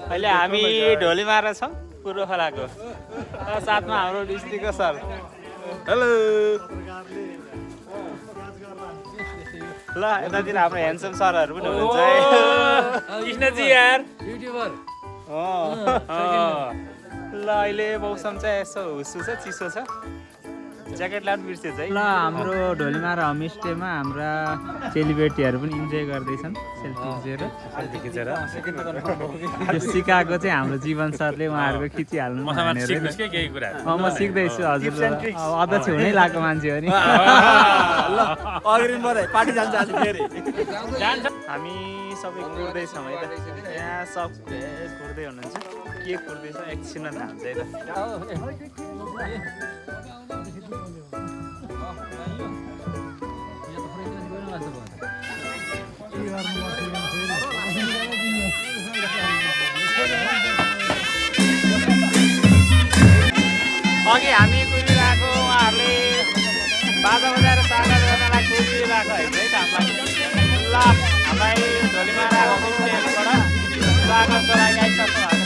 अहिले हामी ढोलीमारा छौँ पूर्व खोलाको साथमा हाम्रो डिस्ट्रिक्टको सर हेलो ल यतातिर हाम्रो ह्यान्डसम सरहरू पनि हुनुहुन्छ है कृष्णजी यार युट्युबर ल अहिले मौसम चाहिँ यसो हुसु छ चिसो छ ज्याकेट लाउनु बिर्सेछ है ल हाम्रो ढोलीमारा होमस्टेमा हाम्रा चेलीबेटीहरू पनि इन्जोय गर्दैछन् सेल्फी खिचेर यो सिकाएको चाहिँ हाम्रो जीवन सरले उहाँहरूको खिचिहाल्नु म सिक्दैछु हजुर अध्यक्ष हुनै लागेको मान्छे हो नि पार्टी जान्छ आज फेरि हामी सबै कुर्दैछौँ है त यहाँ सब कुर्दै हुनुहुन्छ के कुर्दैछ एकछिनमा थाहा हुन्छ है त अघि हामी कुदिरहेको उहाँहरूले बाजा बजाएर स्वागत गर्नलाई कुदिरहेको होइन है त हामीलाई ल हामीलाई ढोलीमारा होमस्टेबाट स्वागतको लागि आइसक्नु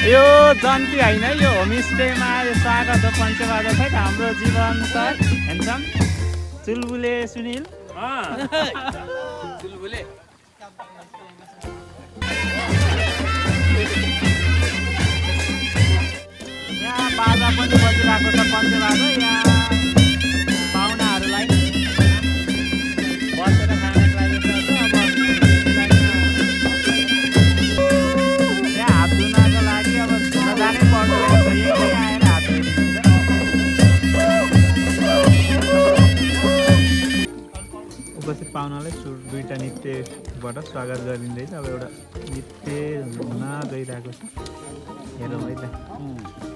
यो जन्ती होइन यो होमस्टेमा स्वागत हो पञ्चबाजा छ हाम्रो जीवन सर ह्यान्डसम चुलबुले सुनिल चुलबुले यहाँ बाजा पनि बजिरहेको छ पञ्चबाजा यहाँ पाहुनाहरूलाई बसेर खानको लागि जानै पर्छ यही आएर हात धुइदिन्छ उपस्थित पाहुनालाई दुईवटा नृत्यबाट स्वागत गरिँदैछ अब एउटा नृत्य हुन गइरहेको छ हेरौँ है त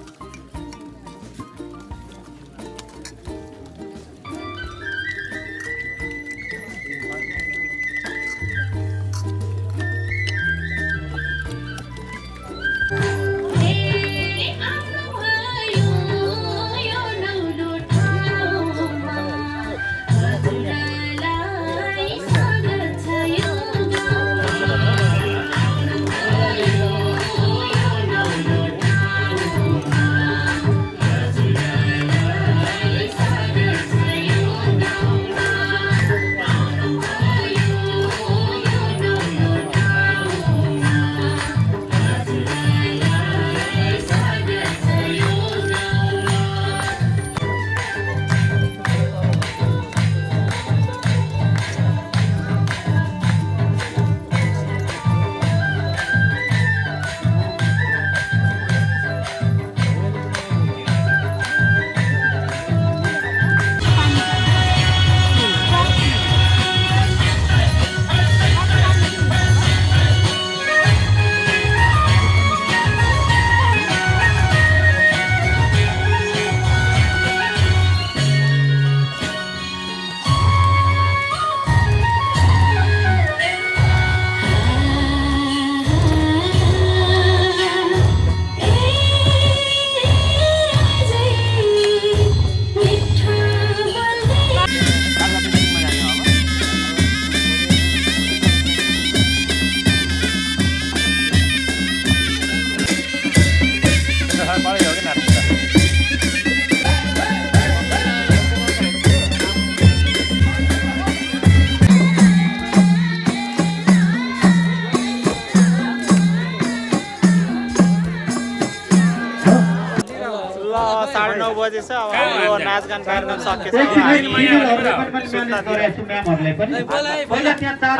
बजेछ अब हाम्रो नाचगान कार्यक्रम सकेछ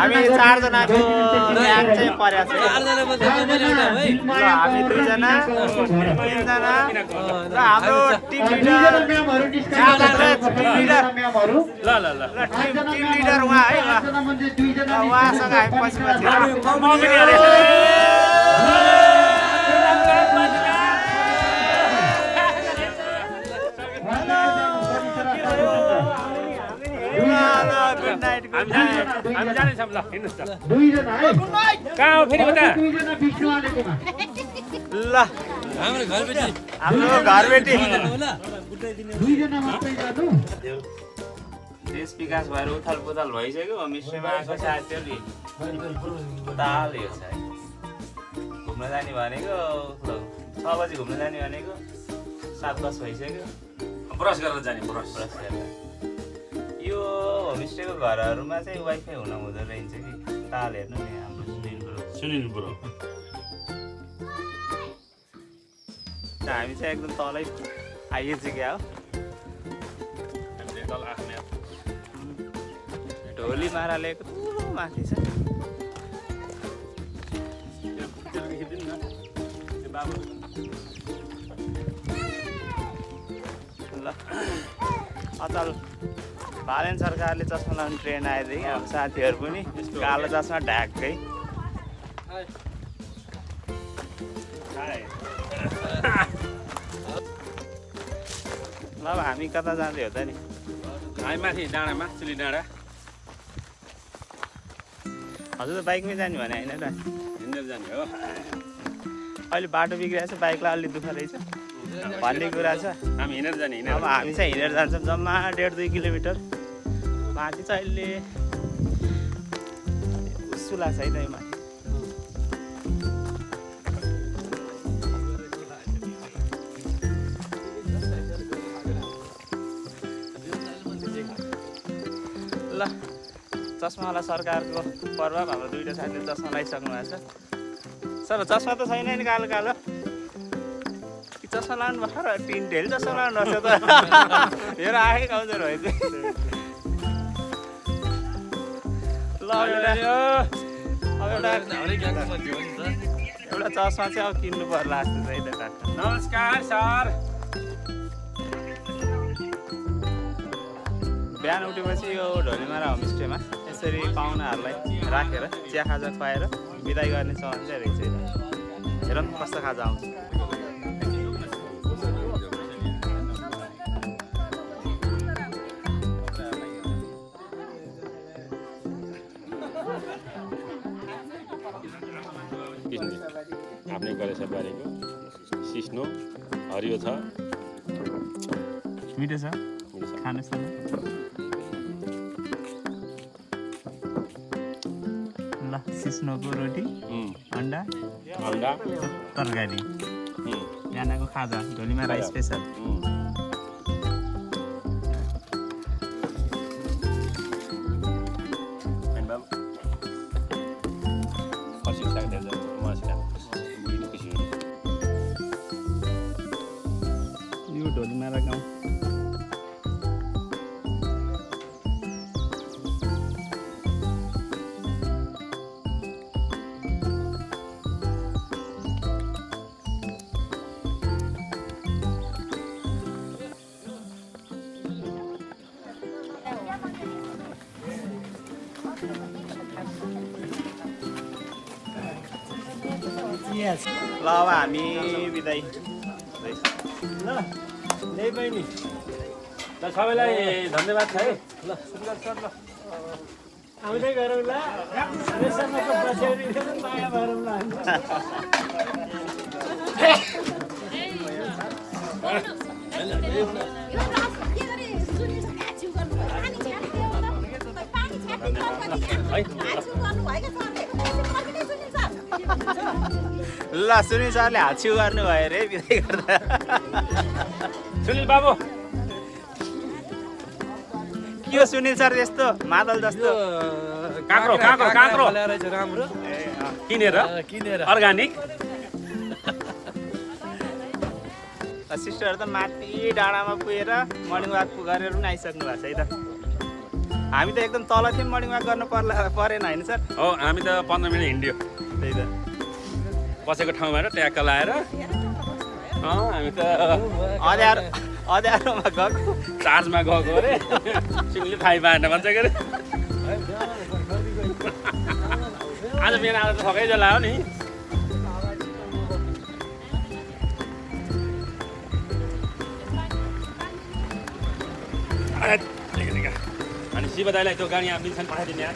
हामी 4 जनाको ल्याङ चाहिँ परेको छ हामी 2 जना 3 जना र हाम्रो टिम लिडर उहाँ है उहाँसँग हामी पछि ल हाम्रो घरबेटी देश विकास भएर उथल पुथल भइसक्यो होमस्टेमा आएको साथीहरू ताल हेर्छ है घुम्न जाने भनेको 6 बजी घुम्न जाने भनेको 7:10 भइसक्यो ब्रस गरेर जाने ब्रस यो होमस्टेको घरहरूमा चाहिँ वाइफाई हुन हुँदो रहेछ कि ताल हेर्नु नि हाम्रो सुनिल ब्रो हामी चाहिँ एकदम तलै आइसक्यो हो ढोली माराले कस्तो माथि छ ल अचल भारत सरकारले चस्मा लाउने ट्रेन आएदेखि हाम्रो साथीहरू पनि कालो चस्मा ढाक्कै ल हामी कता जाँदै हो त नि हामी माथि डाँडामा चुली डाँडा हजुर त बाइकमै जाने भने होइन र हिँडेर जाने हो अहिले बाटो बिग्रिरहेको छ बाइकलाई अलि दुःख रहेछ भन्ने कुरा छ हामी हिँडेर जाने अब हामी चाहिँ हिँडेर जान्छौँ जम्मा 1.5-2 किलोमिटर माथि चाहिँ अहिले उसु लाग्छ है त यो माथि ल चस्मावाला सरकारको प्रभाव हाम्रो 2टा साथीले चस्मा लगाइसक्नु भएको छ सर चस्मा त छैन नि कालो कालो कि चस्मा लानु भएको र ढेल चस्मा लानु भएको त हेर आएकै आउँदो रहेछ ल एउटा चस्मा चाहिँ अब किन्नु पर्ला जस्तो छ है त नमस्कार सर बिहान उठेपछि यो ढोलीमारा होमस्टेमा यसरी पाहुनाहरूलाई राखेर चिया खाजा खुवाएर बिदाई गर्ने चलन चाहिँ रहेछ हेर न कस्तो खाजा आउँछ आफ्नै गरेछ बारेको सिस्नो हरियो छ मिठो छ खानुहोस् न ल सिस्नोको रोटी अन्डा तरकारी बिहानको खाजा ढोलीमारा स्पेसल यो ढोलीमारा गाउँ ल अब हामी बिदाई ल लै बहिनी ल सबैलाई धन्यवाद छ है ल सुन्दर सर ल आउँदै गरौँ ल माया भरौँ ल ल सुनिल सरले हाछिउ गर्नुभयो अरे बिदाई गर्दा सुनिल बाबु के हो सुनिल सर यस्तो मादल जस्तो काँक्रो काँक्रो काँक्रो राम्रो किनेर अर्गानिक सिस्टरहरू त माथि डाँडामा पुगेर मर्निङ वाक गरेर पनि आइसक्नु भएको छ है त हामी त एकदम तल थियौँ मर्निङ वाक गर्नु परेन होइन सर हो हामी त 15 मिनट हिँड्यो त्यही त बसेको ठाउँबाट ट्याक्क लाएर हामी त अँध्यारोमा गएको चार्जमा गएको अरे सिउँले थाहै पाएन भन्छ के अरे आज बिहान आज त थकै जला हो नि अनि शिव दाइलाई त्यो गाडी यहाँ मिल्छन् पठाइदिने यार